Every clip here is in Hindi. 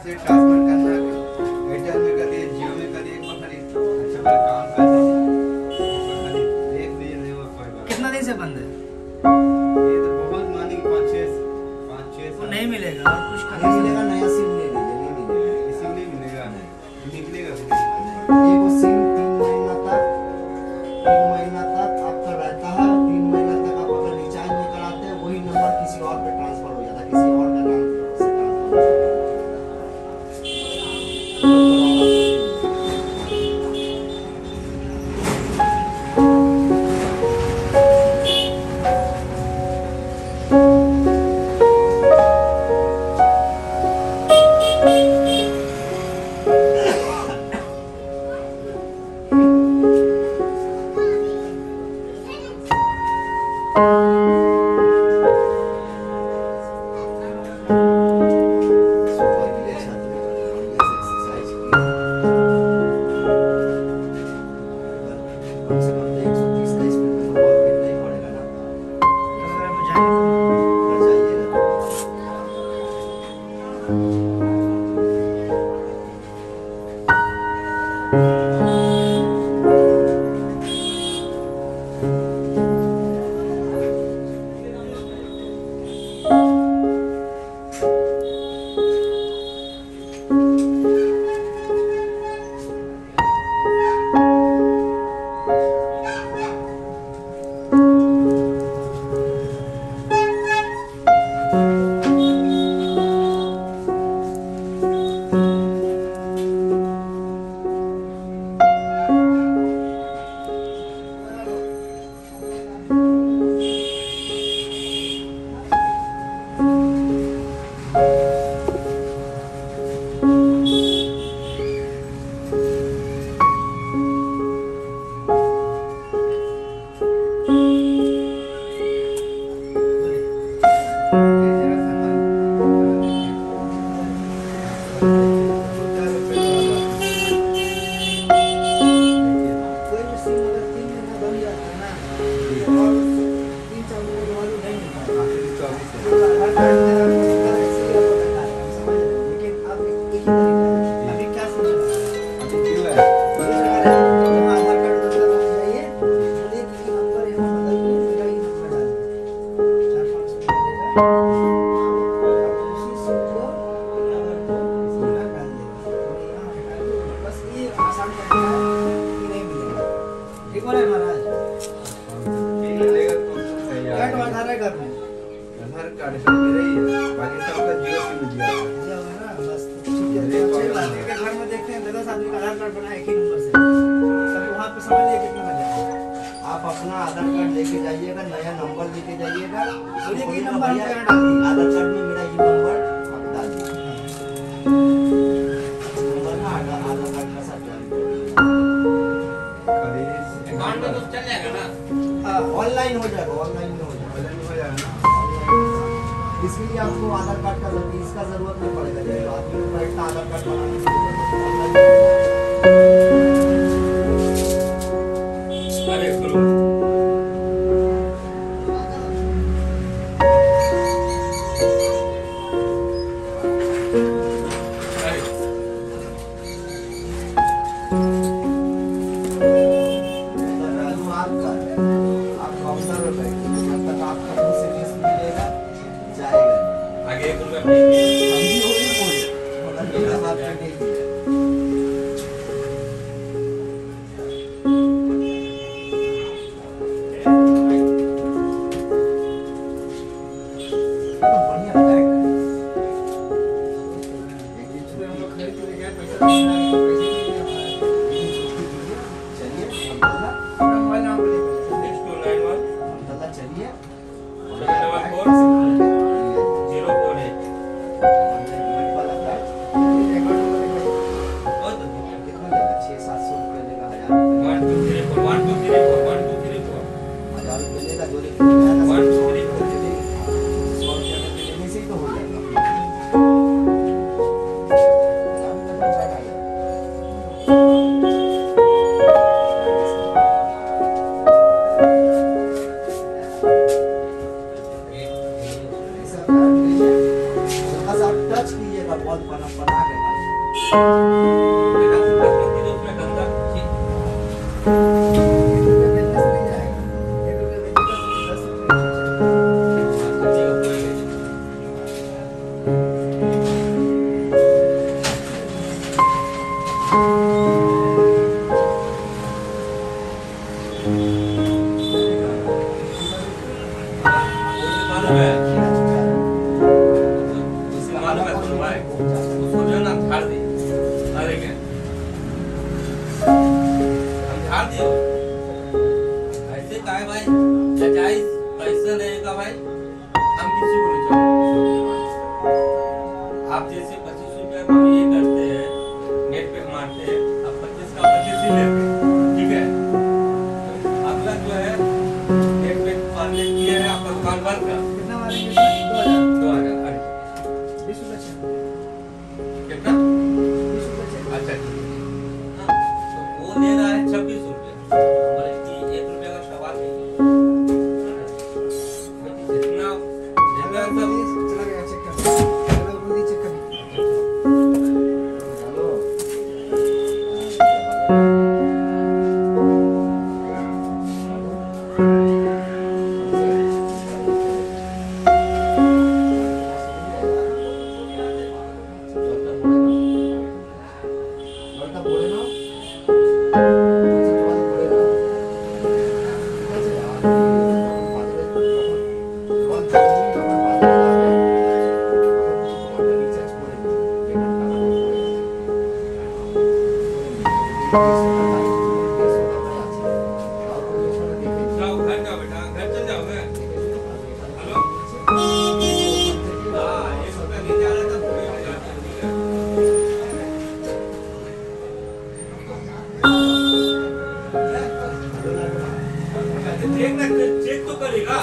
से ट्रांसफर करना है, एयरटेल में कर दिए, जियो में कर दिए, एक बार खाली अच्छा मेरा काम कर दिए, खाली देख लीजिए, नहीं हुआ कोई बात। कितना दिन से बंद है? ये तो बहुत मानी 5-6 वो नहीं मिलेगा और कुछ नहीं मिलेगा, नया सिम ले लीजिए, नहीं मिलेगा। इसी में मिलेगा, निकलेगा एगो सिम 3 महीना तक आपका रहता है। 3 महीना तक आप अगर रिचार्ज नहीं कराते हैं, वही नंबर किसी और पे ट्रांसफर हो जाता है, किसी और का नाम से ट्रांसफर हो जाता है। आप अपना आधार कार्ड लेके जाइएगा, नया नंबर लेके जाइएगा। आधार कार्ड में मेरा ये नंबर आप डाल दीजिए, नंबर ना आधार कार्ड का साथ अकाउंट में तो चल जाएगा ना। हाँ, ऑनलाइन हो जाएगा, ऑनलाइन हो जाएगा ना। इसलिए आपको आधार कार्ड का इसका जरूरत नहीं पड़ेगा, जब आपको बैठता आधार कार्ड बनाने की टच कीजिएगा, बहुत बना के झाड़ दियो। ऐसे का है भाई, जायज पैसा रहेगा भाई, हम किसी को नहीं छोड़ेंगे। आप जैसे 25 रुपया का ये करते हैं, नेट पे मारते हैं, अब 25 का 25 ही लेते हैं, ठीक है। अगला जो है नेट पे मारने की है आपका दुकान भर का कितना मारेंगे? 2000 अरे 20 रुपए चाहिए। कितना? 20 रुपए चाहिए। अच्छा ठीक है। हाँ, तो वो ले रहा है 26 रुपये, बोले कि 1 रुपये का सवाल नहीं है। जितना जितना सब चला गया, चेक कर। चलो बोल दी, चेक कर। जाओ घर जाओ बेटा, घर चल जाओगे। हेलो, हाँ 1 रुपया नहीं जा रहा था, पूरे हो जाते हैं, ठीक है। अच्छा, देखना चेक तो करेगा।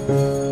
Thank you.